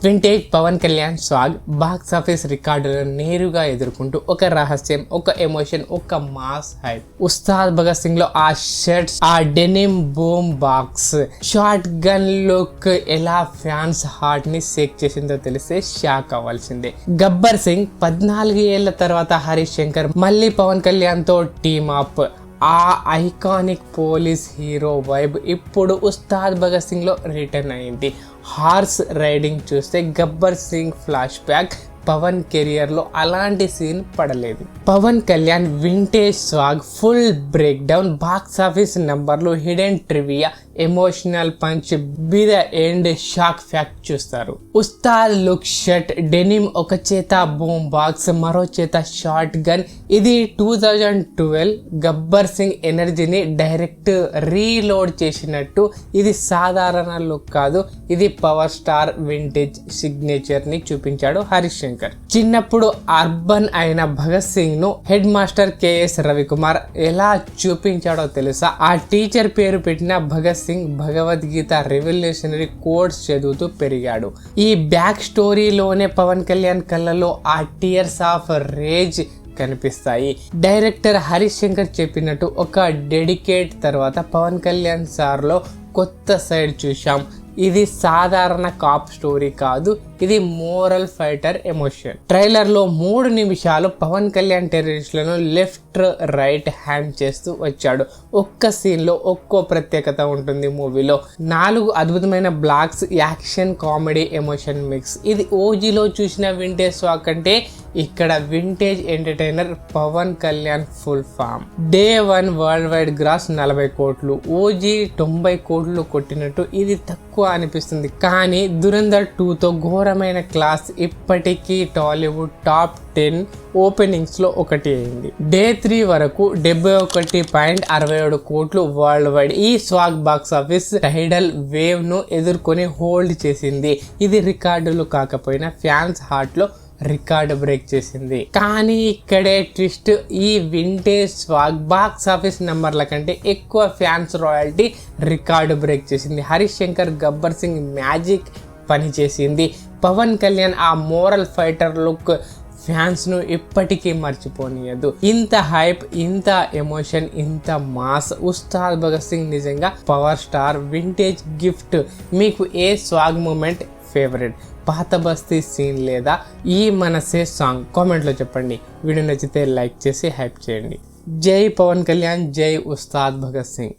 Vintage Pawan Kalyan swag box office రికార్డులను నేరుగా ఎదుర్కొంటూ ఒక రహస్యం, ఒక ఎమోషన్, ఒక మాస్ హైప్. ఉస్తాద్ భగత్ సింగ్ లో ఆ షర్ట్స్, ఆ denim boom box, short gun look ఎలా ఫ్యాన్స్ హార్ట్ ని షేక్ చేసిందో తెలిస్తే షాక్ అవ్వాల్సిందే. గబ్బర్ సింగ్ 14 ఏళ్ల తర్వాత హరీష్ శంకర్ మళ్ళీ పవన్ కళ్యాణ్ తో టీమ్ అప్. ఆ ఐకానిక్ పోలీస్ హీరో వైబ్ ఇప్పుడు ఉస్తాద్ భగత్ సింగ్ లో రిటర్న్ అయింది. హార్స్ రైడింగ్ చూస్తే Gabbar Singh flashback. Pawan career లో అలాంటి సీన్ పడలేదు. Pawan Kalyan vintage swag, full breakdown, box office నంబర్లు, hidden trivia, emotional punch, by the end shock fact చూస్తారు. ఉస్తాద్ లుక్ షర్ట్, డెనిమ్, ఒక చేత బూమ్ బాక్స్, మరో చేత షార్ట్ గన్. ఇది 2012 గబ్బర్ సింగ్ ఎనర్జీని డైరెక్ట్ రీలోడ్ చేసినట్టు. ఇది సాధారణ లుక్ కాదు, ఇది పవర్ స్టార్ వింటేజ్ సిగ్నేచర్ ని చూపించాడు హరీష్ శంకర్. చిన్నప్పుడు అర్బన్ అయిన భగత్ సింగ్ ను హెడ్ మాస్టర్ కెఎస్ రవికుమార్ ఎలా చూపించాడో తెలుసా? ఆ టీచర్ పేరు పెట్టిన భగత్ సింగ్ భగవద్గీత రెవల్యూషనరీ కోడ్స్ చదువుతూ పెరిగాడు. ఈ బ్యాక్ స్టోరీలోనే పవన్ కళ్యాణ్ కళ్ళలో ఆ టీయర్స్ ఆఫ్ రేజ్ కనిపిస్తాయి. డైరెక్టర్ హరీష్ శంకర్ చెప్పినట్టు ఒక డెడికేట్ తర్వాత పవన్ కళ్యాణ్ సార్ లో కొత్త సైడ్ చూశాం. ఇది సాధారణ కాప్ స్టోరీ కాదు, ఇది మోరల్ ఫైటర్ ఎమోషన్. ట్రైలర్ లో 3 నిమిషాలు పవన్ కళ్యాణ్ టెర్రరిస్టులను లెఫ్ట్ రైట్ హ్యాండ్ చేస్తూ వచ్చాడు. ఒక్క సీన్ లో ఒక్కో ప్రత్యేకత ఉంటుంది మూవీలో. 4 అద్భుతమైన blocks, action, comedy, emotion mix. ఇది ఓజీలో చూసిన వింటేజ్ స్వాగ్ కంటే ఇక్కడ vintage entertainer Pawan Kalyan full form. Day 1 world wide gross 40 కోట్లు, ఓజీ 90 కోట్లు కొట్టినట్టు ఇది తక్కువ అనిపిస్తుంది. కానీ దురంధర్ 2తో ఘోరమైన క్లాస్ ఇప్పటికీ టాలీవుడ్ టాప్ 10 ఓపెనింగ్స్ లో ఒకటి అయింది. డే 3 వరకు 71.67 కోట్లు వరల్డ్ వైడ్. ఈ స్వాగ్ బాక్స్ ఆఫీస్ టైడల్ వేవ్ ను ఎదుర్కొని హోల్డ్ చేసింది. ఇది రికార్డులు కాకపోయినా ఫ్యాన్స్ హార్ట్ లో రికార్డ్ బ్రేక్ చేసింది. కానీ ఇక్కడే ట్విస్ట్, ఈ వింటేజ్ స్వాగ్ బాక్స్ ఆఫీస్ నంబర్ల కంటే ఎక్కువ ఫ్యాన్స్ రాయల్టీ రికార్డు బ్రేక్ చేసింది. హరీష్ శంకర్ గబ్బర్ సింగ్ మ్యాజిక్ పని చేసింది. పవన్ కళ్యాణ్ ఆ మోరల్ ఫైటర్ లుక్ ఫ్యాన్స్ ను ఇప్పటికీ మర్చిపోనియదు. ఇంత హైప్, ఇంత ఎమోషన్, ఇంత మాస్. ఉస్తాద్ భగత్ సింగ్ నిజంగా పవర్ స్టార్ వింటేజ్ గిఫ్ట్. మీకు ఏ స్వాగ్ మూమెంట్ ఫేవరెట్? పాత బస్తీ సీన్ లేదా ఈ మనసే సాంగ్? కామెంట్లో చెప్పండి. వీడియో నచ్చితే లైక్ చేసి హైప్ చేయండి. జై పవన్ కళ్యాణ్, జై ఉస్తాద్ భగత్ సింగ్.